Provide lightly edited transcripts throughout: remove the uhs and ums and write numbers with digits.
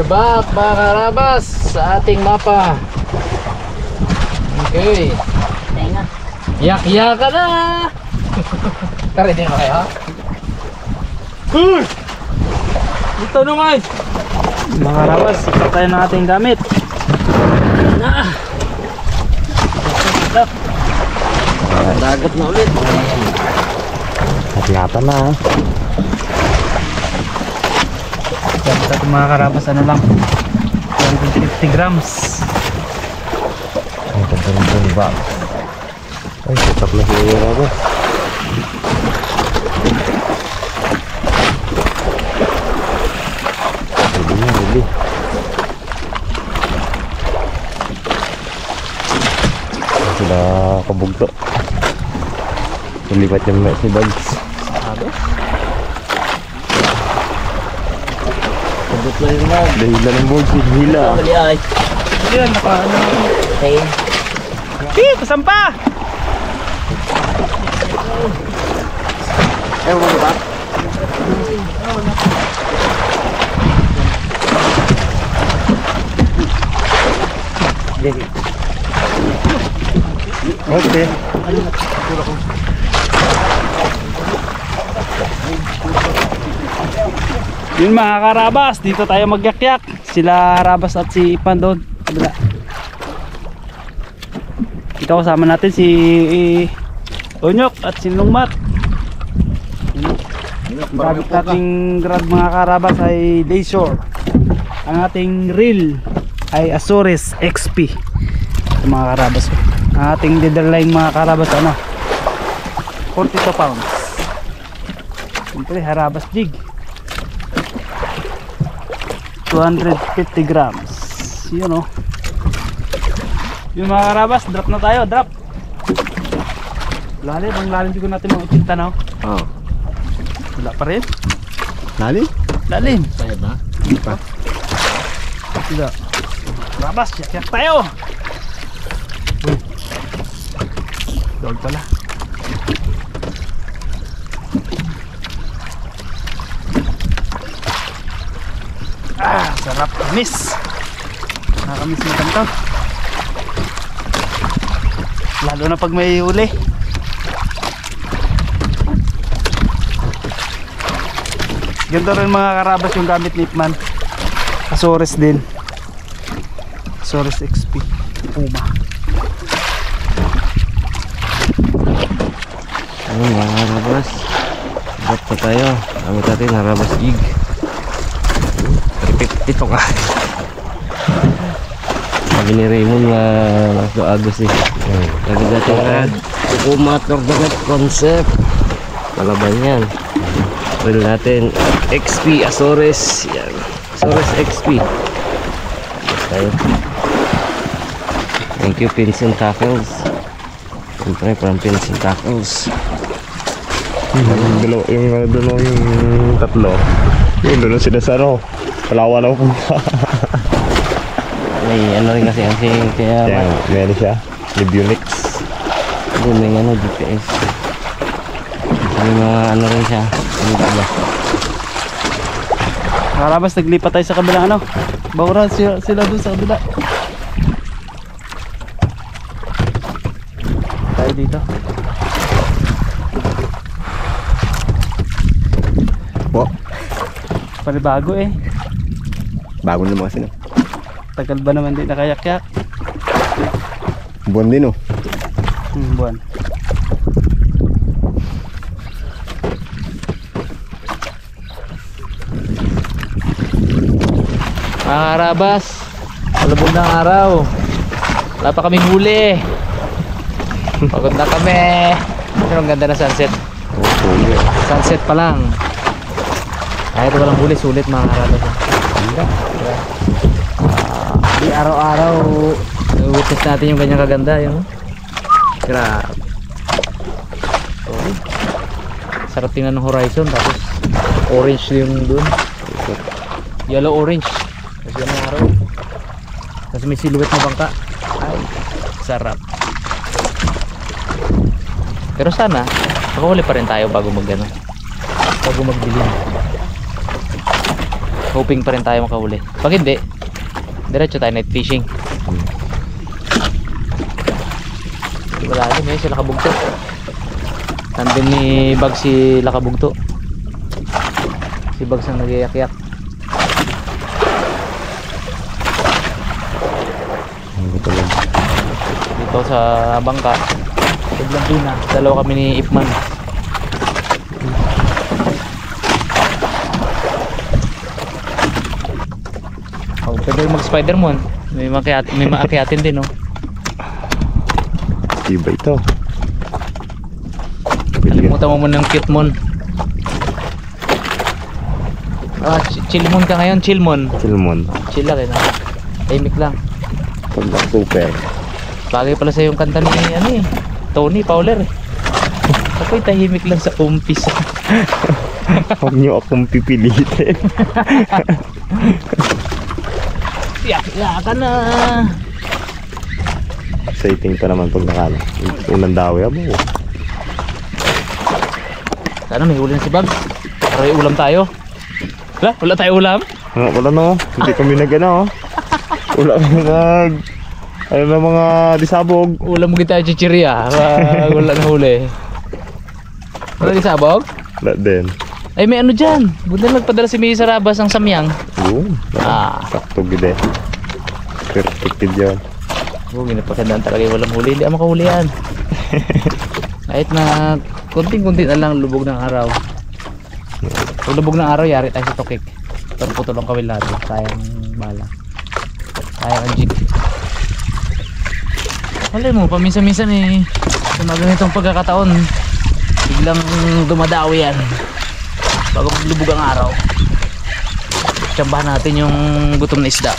back mga karabas sa ating mapa. Okay. Yak-yak ka na. Ready na kayo? Ito naman. Mga karabas, ito tayo ng ating gamit. Dagat na ulit. At na ha. Dapat ito mga karabas, ano lang, 150 grams. Ang ganda ba? Ay, sitak na siya yung karabas. Hindi. Sila kabugto. Nalipat yung si Bugs. Sabi? Sabot na yung mag. Dahilan ng Bugs, hila. Mali ay. Yun, naka-ano. Okay. Pasampa! Ewan mo ba? Okay. Yun mga karabas, dito tayo magyakyak. Sila Rabas at si Ipan doon. Kabila. Ito kasama natin si Onyok at si Lungmat. Gamit nating grab mga karabas ay Leisure. Ang ating reel ay Azores XP. Ito mga karabas. Ang ating dealerline mga karabas ano, 42 pounds. Siyempre harabas jig 250 grams. Yun o. Yung mga karabas, drop na tayo, drop. Lalim, ang lalim siguro natin mga 80 na o. Oo. Wala pa rin. Lalim? Lalim. Sayad na? Pa. Sila Karabas, yak tayo. Dog pala. Sarap, miss. Nakakamiss mo ganito. Lalo na pag may uli. Ganito rin mga karabas yung gamit ni Ipman. Azores din. Azores XP Puma. Ayun mga harabas. Drop pa tayo. Gamit natin harabas jig. Ito ka. Sabi ni Raymond na agos eh. Lagi natin ad. Kumator dagat concept. Malaban yan. Pwede natin XP Azores. Yan. Azores XP. Tayo. Thank you Pins and Tackles. Siyempre from Pins and Tackles. Yung tatlo. Yung doon sila sa ano. Palawan ako punta. May ano rin kasi kaya Yan, meron siya. Libunix. doon may ano GPS. May mga ano rin siya. Ano ba? Karabas, naglipat tayo sa kabilang ano. Bawran sila doon sa kabila. Tayo dito. Po. Panibago eh. Bago naman kasi no. Tagal ba naman din nakayak-yak? Buwan din oh. Buwan. Mga karabas, malubog na ang araw. Wala pa kaming huli. Pagod na kami. Pero ang ganda na sunset. Sunset pa lang. Kahit walang huli, sulit mga karabas. Di araw-araw witness natin yung ganyang kaganda. Yung grabe. Sarap tingnan ng horizon. Tapos orange yung dun. Yellow orange. Kasi yan ang araw. Kasi may silhouette na bangka. Ay, sarap. Pero sana makahuli pa rin tayo bago magdilim. hoping pa rin tayo makahuli. Pag hindi, diretso tayo night fishing. Wala din eh, si Lakabugto. Nandun ni Bag si Lakabugto. Si Bags ang nag-iyak-yak. Dito sa bangka, biglang din na. Dalawa kami ni Ipman. Oh, pwede mag Spider-Man. May maakyatin din, no? Iba ito. Kalimutan mo muna ng cute mon. Chillmon ka ngayon, chillmon. Silmon. Chill lang eh, no? Tahimik lang. Pagdak super. Bagay pala sa yung kanta ni Tony Fowler eh. Ako'y tahimik lang sa umpisa. Huwag niyo akong pipilitin. Yak ka na. Exciting pa naman pag nakala. Unang dawi abo. Sana may huli na si Bag. Para may ulam tayo. Wala tayo ulam? Wala no. Hindi kami nag-ano. Wala kami ano na mga disabog. Ulam mo kita chichirya. Wala na huli. Wala di sabog? Wala din. Ay may ano dyan. Buti na nagpadala si Mia Sarabas ang samyang. Oo. Sakto gide. Perfected yun. Ginapakandaan talaga yung walang huli. Hindi ako makahuli yan. Kahit na kunting-kunti na lang lubog ng araw. Kung lubog ng araw, yari tayo sa tokik. Pero putulong kami lahat. Sayang bala. Sayang ang jig. Alam mo, paminsan-minsan eh, sa mga ganitong pagkakataon, biglang dumadawi yan. Bago maglubog ang araw. Tsambahan natin yung gutom na isda.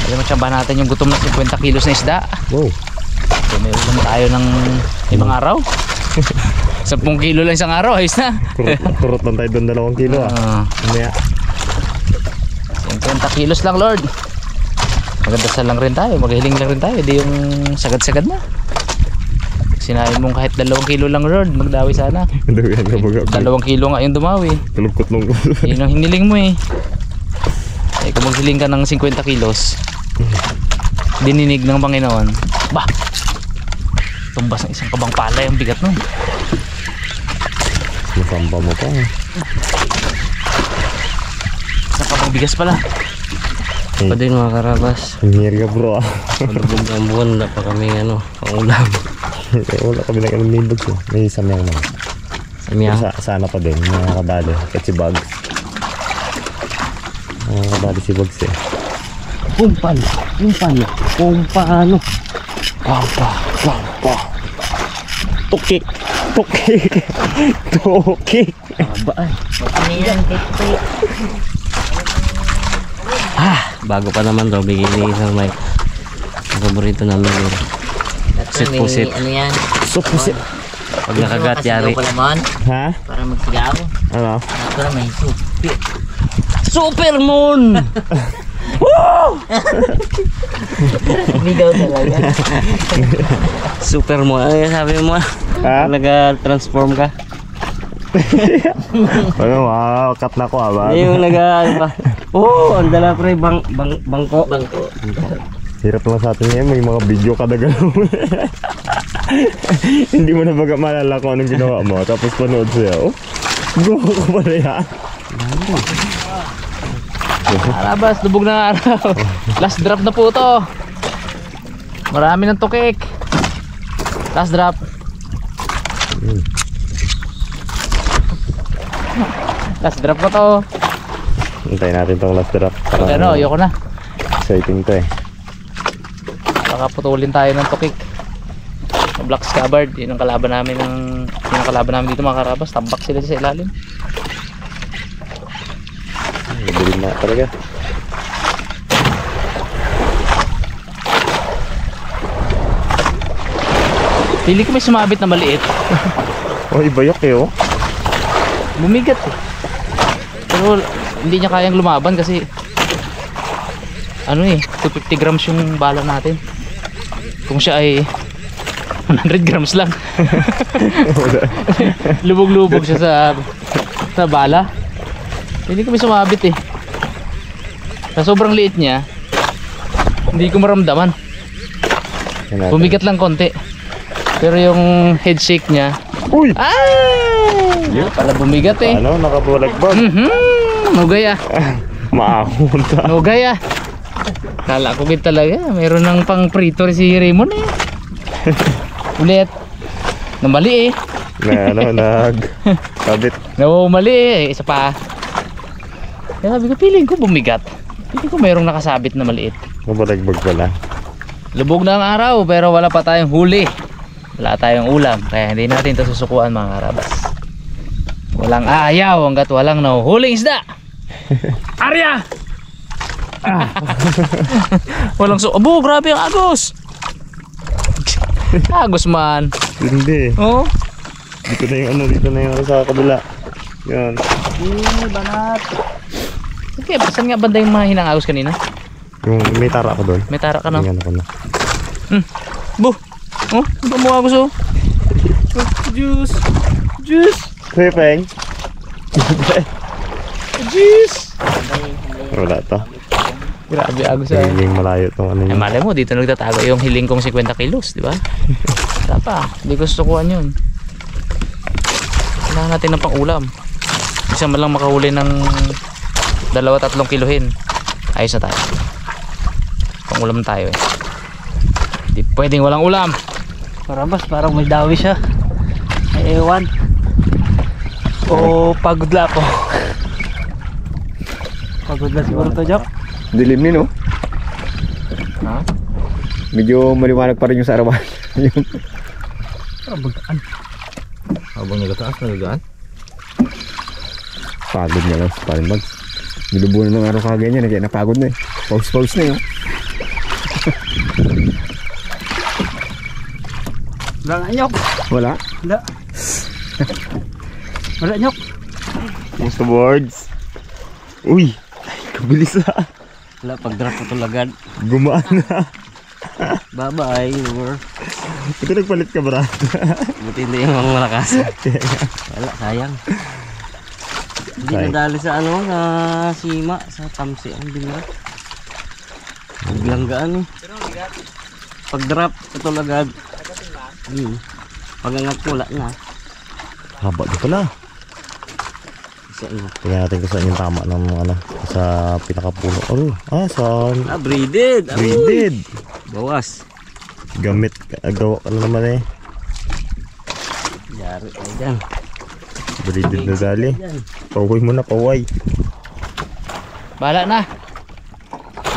Alam mo, tsambahan natin yung gutom na 50 kilos na isda. Wow. So, may ulam tayo ng ibang araw. 10 kilo lang isang araw, ayos na. Kurot lang tayo doon 2 kilo Mamaya. 50 kilos lang, Lord. Magandasal lang rin tayo, maghiling lang rin tayo. Di yung sagad-sagad na. Sinabi mong kahit 2 kilo lang, Lord, magdawi sana. 2 kilo nga yung dumawi. Kalugkot nung Yun ang hiniling mo eh. Eh kung maghiling ka ng 50 kilos, dininig ng Panginoon, bah, tumbas ng isang kabang palay ang bigat nun. Masamba mo pa. Isang kabang bigas pala. Pa din mga karabas. Hingir ka bro Malubog ang buwan, wala pa kami pangulam. Wala kami nag-alumibog ko. May samyang naman. Samyang? Sana pa din, mga kabali. At si Bugs. Mga kabali si Bugs eh. Kumpano. Tukik! Aba ay. Bago pa naman daw, bigyan ni isang mic. Ang paborito namin yun. Pusit-pusit. Ano yan? Pusit! Pag nakagat, yari. Kasigaw pa naman. Ha? Para magsigaw. Ano? Ito na may supi. Supermoon! Sumigaw talaga. Supermoon. Ano yung sabi mo? Ha? Nag-transform ka? Ano, cut na ko ba? Yung ang dala pre, bangko. Bangko. Hirap naman sa atin ngayon, may mga video kada gano'n. Hindi mo na baga malala kung anong ginawa mo, tapos panood siya. Oh, bro ko pala yan. Arabas, lubog na araw. Last drop na po to. Marami ng tukik. Last drop. Last drop ko to. Hintayin natin tong last drop. Ano, ayoko na. Exciting to eh. Baka putulin tayo ng tukik. Black Scabbard, yun ang kalaban namin dito mga karabas. Tambak sila sa ilalim. Bilhin na talaga. Pili ko may sumabit na maliit. Oh, ibayak eh oh. Bumigat eh. Pero hindi niya kayang lumaban kasi 250 grams yung bala natin. Kung siya ay 100 grams lang. Lubog-lubog siya sa bala. Hindi kami sumabit eh. Sa sobrang liit niya, hindi ko maramdaman. Bumigat lang konti. Pero yung head shake niya, Uy! ay! Pala bumigat eh. Ano, nakabulagbag. Nugay ah. Maahon ka. Nugay ah. Kala ko kita talaga. Meron ng pang prito si Raymond eh. Ulit. Namali eh. Nagkabit. Mali eh. Isa pa. Kaya sabi ko, feeling ko bumigat. Feeling ko mayroong nakasabit na maliit. Nabulagbag pala. Lubog na ang araw pero wala pa tayong huli. Wala tayong ulam. Kaya hindi natin ito susukuan mga karabas. Walang aayaw hanggat walang nahuhuling isda. Arya! Walang abo, grabe ang agos. Agos man. Hindi. Oh. Dito na yung sa kabila. Yan. Banat. Okay, saan nga banda yung mga hinang agos kanina? Yung may tara ko doon. May tara ka no? Tingnan ako na. Bu! Oh, ito mo agos oh. Juice! Juice! Pepeng. Juice! Wala to. Grabe agos ah. Hiling malayo tong ano Ay, yun. malay mo, dito nagtatago yung hiling kong 50 kilos, di ba? Wala pa, hindi ko susukuan yun. Kailangan natin ng pang-ulam. Isa man lang makahuli ng 2-3 kilohin. Ayos na tayo. Pang-ulam tayo eh. Hindi pwedeng walang ulam. Karabas, parang may dawi siya. May ewan. O pagudla po. Pagudla siguro to, Jok. Dilim ni no? Ha? Medyo maliwanag pa rin yung sa arawan. Bagaan. Habang nagataas, nagagaan. Pagod niya lang sa palimag. Nilubunan ng araw kaganyan, kaya napagod na eh. Pause na yun. Wala nga, Nyok. Wala. Wala. Wala, Nyok. Kumusta boards? Uy! Ay, kabilis ah. Wala, pag-drop ko tulagad. Gumaan na. Bye-bye. Ito nagpalit ka ba? Buti hindi yung mga malakas. Wala, sayang. Hindi Sayang. nadali sa ano, sa sima, sa tamsi ang bilat. Biglang gaan eh. Pag-drop ko tulagad. Pag-angat ko, wala na. Haba di pala. Isa ano. Tingnan natin kung saan yung tama ng ano, sa pinakapuno. Sa Braided. braided. Bawas. Gamit, gawa ka na naman eh. Yari tayo dyan. Braided na dali. Paway mo na, paway. Bahala na.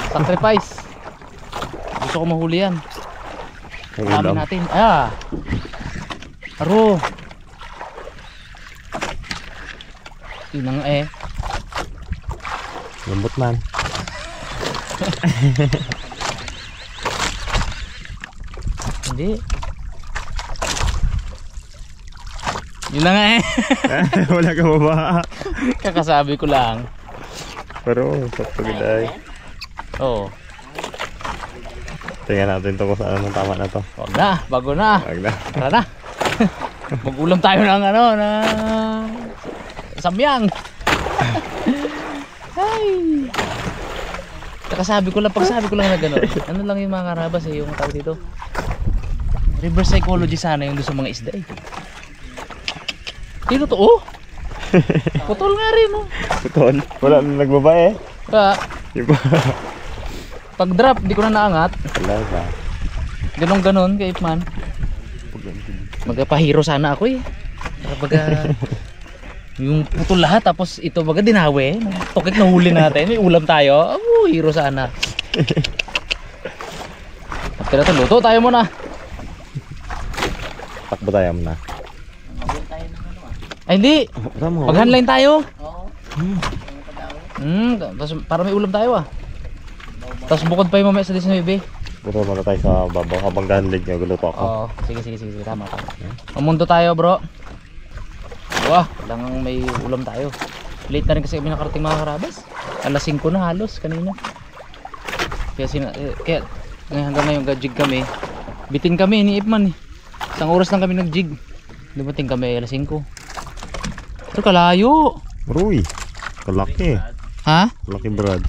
Sacrifice. Gusto ko mahuli yan. Ang Dami ulam. natin. Aro. Tinang eh. Lambot man. Hindi. Yun na nga eh. Wala ka ba ba? Kakasabi ko lang. Pero, sakto giday. Oo. Tingnan natin to kung saan ang tama na to. Wag na. Bago na. Wag na. Tara na. Mag-ulam tayo ng ano, na samyang. Ay. Kakasabi ko lang, pagsabi ko lang na gano'n. Ano lang yung mga karabas eh, yung tawag dito. Reverse psychology sana yung doon sa mga isda eh. Hindi totoo. Putol nga rin oh. Putol. Wala na nagbabae. Iba. Pag drop, di ko na naangat. Wala ba? Ganon kay Ipman. Magpahiro sana ako eh. Baga yung putol lahat tapos ito baga dinawi. Tukik na huli natin. May ulam tayo. Oh, hero sana. After na to, luto tayo muna. Takbo tayo muna. Ay hindi. Mag-handline tayo. Tapos para may ulam tayo ah. Tapos bukod pa yung mamaya sa 19. Punta muna tayo sa babaw. Habang ganlig nyo, guluto ako. Oo, sige. Tama. Mamundo tayo bro. Wah, kailangan may ulam tayo. Late na rin kasi kami nakarating mga karabas. Alas 5 na halos kanina. Kaya hanggang ngayon gajig kami. Bitin kami ni Ipman eh. Isang oras lang kami nag-jig. Dumating kami alas 5. Pero kalayo. Ruy. Kalaki. Ha? Kalaki Brad.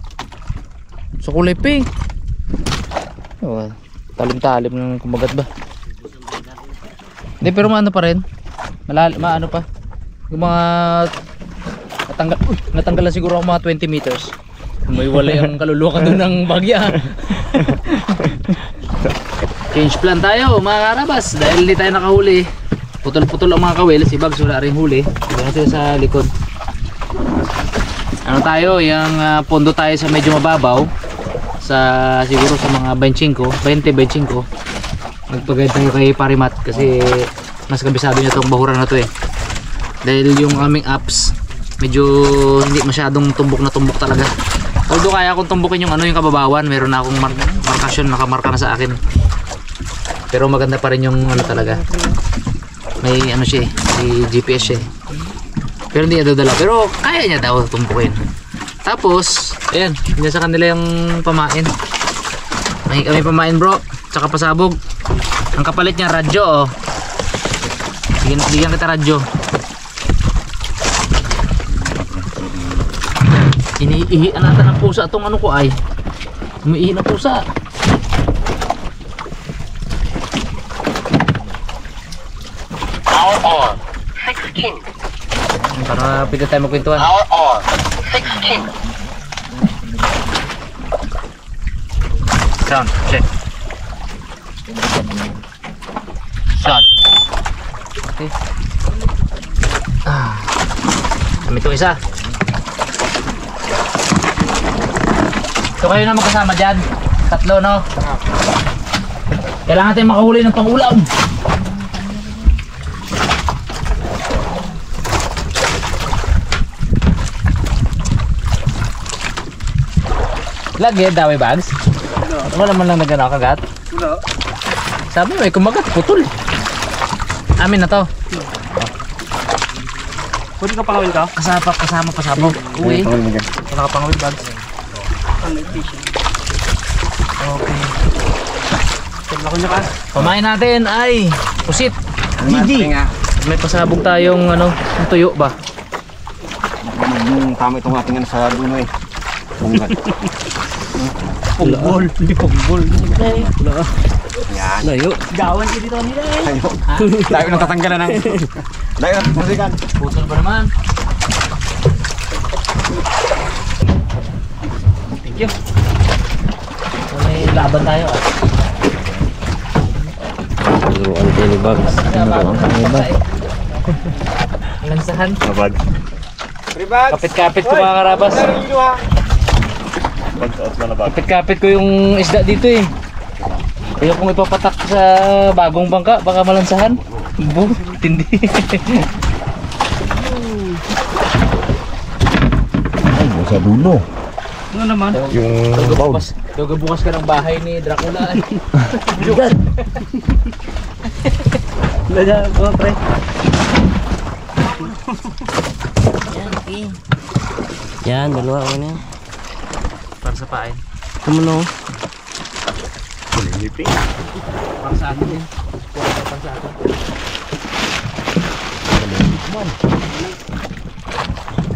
Sa kulay pink. Oh, talim-talim ng kumagat ba? Hindi, pero maano pa rin. Maano pa. Yung mga natanggalan siguro ako mga 20 meters. May wala yung kaluluwa ka doon ng bagya. Change plan tayo mga karabas. Dahil hindi tayo nakahuli. Putol-putol ang mga kawil. Si Bags wala rin huli. Hindi natin sa likod. Ano tayo? Yung pondo tayo sa medyo mababaw. Siguro sa mga 20-25. Nagpagayad tayo kay Parimat. Kasi mas kabisado niya itong bahuran na to eh. Dahil yung aming apps medyo hindi masyadong tumbok na tumbok talaga. Although kaya akong tumbukin yung yung kababawan, meron na akong markasyon, nakamarka na sa akin. Pero maganda pa rin yung talaga. May siya eh, may GPS siya eh. Pero hindi niya dala, pero kaya niya daw tumbukin. Tapos, ayan, hindi sa kanila yung pamain. May kami pamain bro, tsaka pasabog. Ang kapalit niya radyo oh. Bigyan kita radyo. Iniihian natin ng pusa itong ko ay. Umiihi ng pusa. Hour on 16. Para pwede tayo magkwentuhan. Hour on 16. Sound, check. Sound. Okay. Kami ito isa. So kayo na magkasama dyan. Tatlo no? Kailangan tayong makahuli ng pangulam. Lagi dawi Bags? Wala man lang nagano kagat? Wala. Sabi mo eh kumagat putol. Amin na to. Pwede ka pangawin ka? Kasama pasabog. Uwi. Wala ka pangawin Bags. Okay. Tignan ko niya ka. Pamain natin ay pusit. Gigi. May pasabog tayong yung tuyo ba? Yung tama itong ating sa duno eh. Punggol. Punggol. Hindi punggol. Wala. Yan. Layo. Gawan ka dito nila eh. Ayo. Dahil natatanggalan ng... Dahil natasikan. Putol ba naman? Thank you. So, may laban tayo ah. Turuan kayo ni Bags. Lansahan. Mabag. Kapit-kapit ko mga karabas. Bag out na bag. Kapit-kapit ko yung isda dito eh. Kaya kung ipapatak sa bagong bangka, baka malansahan. Boom, tindi. Ay, sa dulo. Ano naman? Yung bound. Bukas ka ng bahay ni Dracula. Bigat. Lada, mga pre. Yan, dalawa ko na yan. Para sa pain. Tumuno. Ngipin. Para sa akin din. Para sa akin.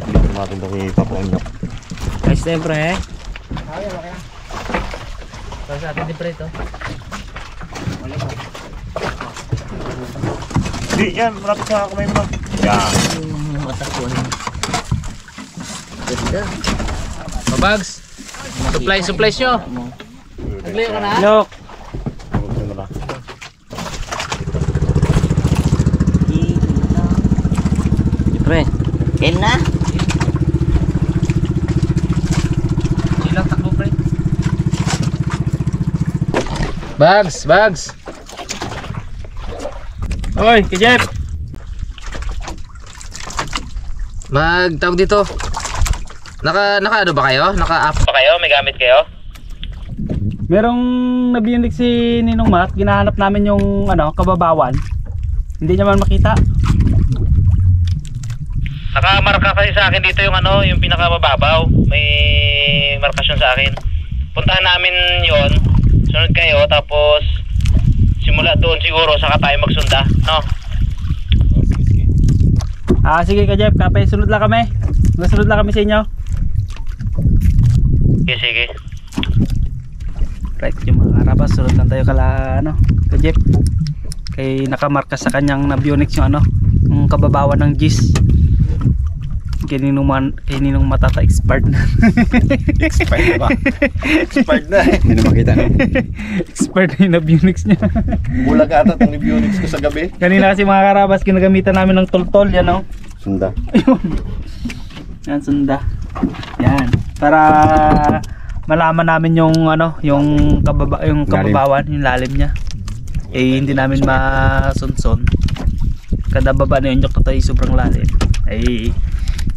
Dito natin ito kay Papa Onyok. Guys, na pre. Para sa atin din pre ito. Hindi, yan. Malapit sa kamay mo. Yan. Mabags. Supplies nyo. Naglayo ka na? Yok. Pre. Game na? Ilang takbo pre? Bags. Oy, Kajep. Tawag dito. Naka ano ba kayo? Naka-app ba kayo? May gamit kayo? Merong nabiyanig si Ninong Mat, ginahanap namin yung kababawan. Hindi niya man makita. Nakamarka kasi sa akin dito yung yung pinakababaw. May markasyon sa akin. Puntahan namin yon. Sunod kayo tapos simula doon siguro saka tayo magsunda, no? Sige Kajep, kapay sunod lang kami. Nasunod lang kami sa inyo. Sige. Right, yung mga karabas, sunod lang tayo kala kay Jeff. Kay nakamarka sa kanyang Nabionics yung yung kababawan ng Gis. Kaninong matata expired na. Expired ba? Expired na eh. Hindi na makita no? Expired na yung Nabionics niya. Bulag ata itong Nabionics ko sa gabi. Kanina kasi mga karabas, ginagamitan namin ng toltol, yan o. Sunda. Yan, sunda. Yan. Para malaman namin yung yung kababawan, yung lalim niya. Eh hindi namin masunson. Kada baba na yung tayo sobrang lalim. Ay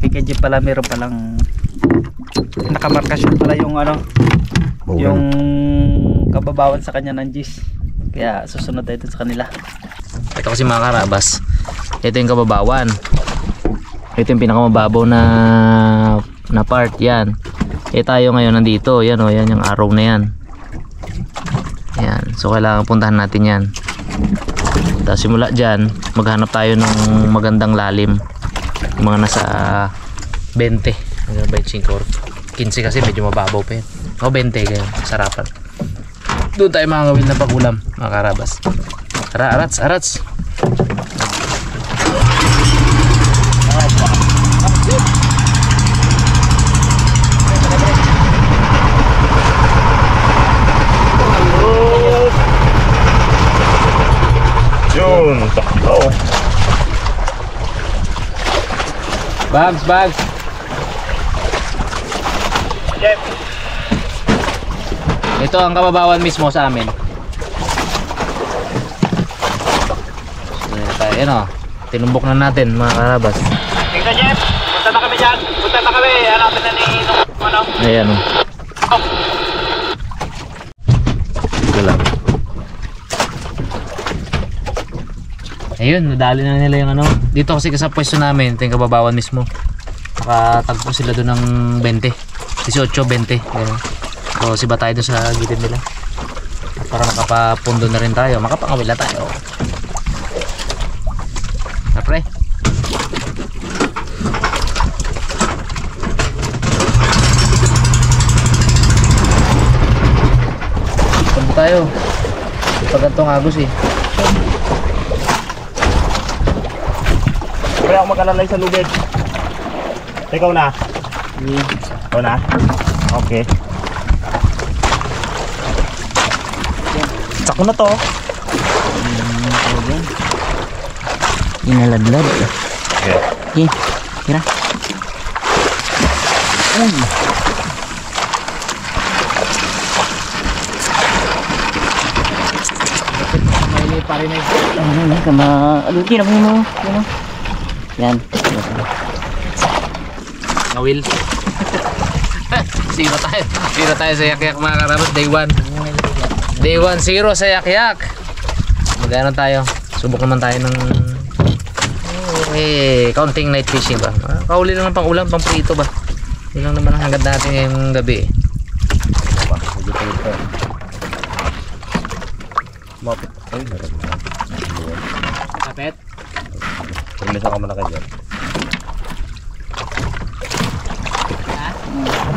kaya pala meron palang nakamarka siya pala yung yung kababawan sa kanya ng Gis. Kaya susunod tayo sa kanila. Ito kasi mga karabas, ito yung kababawan. Ito yung pinakamababaw na part, yan. Tayo ngayon nandito, yan o, yan yung araw na yan. Yan, so kailangan puntahan natin yan. Tapos simula dyan, maghanap tayo ng magandang lalim. Yung mga nasa 20, 25 or 15 kasi medyo mababaw pa yan. O 20 kaya sarapan. Doon tayo mga ngawin na pagulam, mga karabas. Tara, arats. Yun, takbo. Bags. Ito ang kababawan mismo sa amin. So, tayo, yan o. Tinumbok na natin mga karabas. Tingnan Jeff, punta na kami dyan. Punta na kami, hanapin na ni Ayan o. Galang. Ayun, nadali na nila yung dito kasi sa pwesto namin, ito yung kababawan mismo. Nakatagpo sila doon ng 20 18, 20 ganun. So siba tayo doon sa gilid nila. At para makapapundo na rin tayo, makapangawila tayo. Napre punta tayo pag gantong agos eh. Kaya ako mag-alalay sa lubid. Ikaw na? Ikaw na? Okay. Sako na to. Inaladlad. Okay. Tira. May pare na Tira mo. Yan. ngawil. Zero tayo sa yak-yak mga karabas. Day 1 0 sa yak-yak. Magano tayo, subok naman tayo ng counting night fishing ba. Kahuli lang ng pang ulam, pang prito ba. Yun lang naman ang hangad natin ngayong gabi. Kapit. Pumisa ka muna kayo dyan.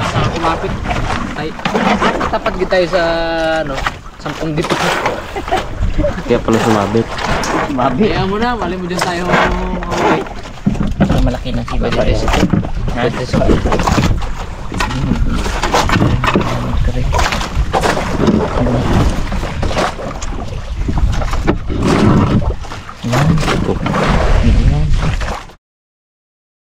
Sa kumapit tayo. Tapat gid tayo sa 10 dito. Kaya pala sumabit. Kaya mo na, mali mo dyan tayo. Malaki na si Bebe. Pwede sa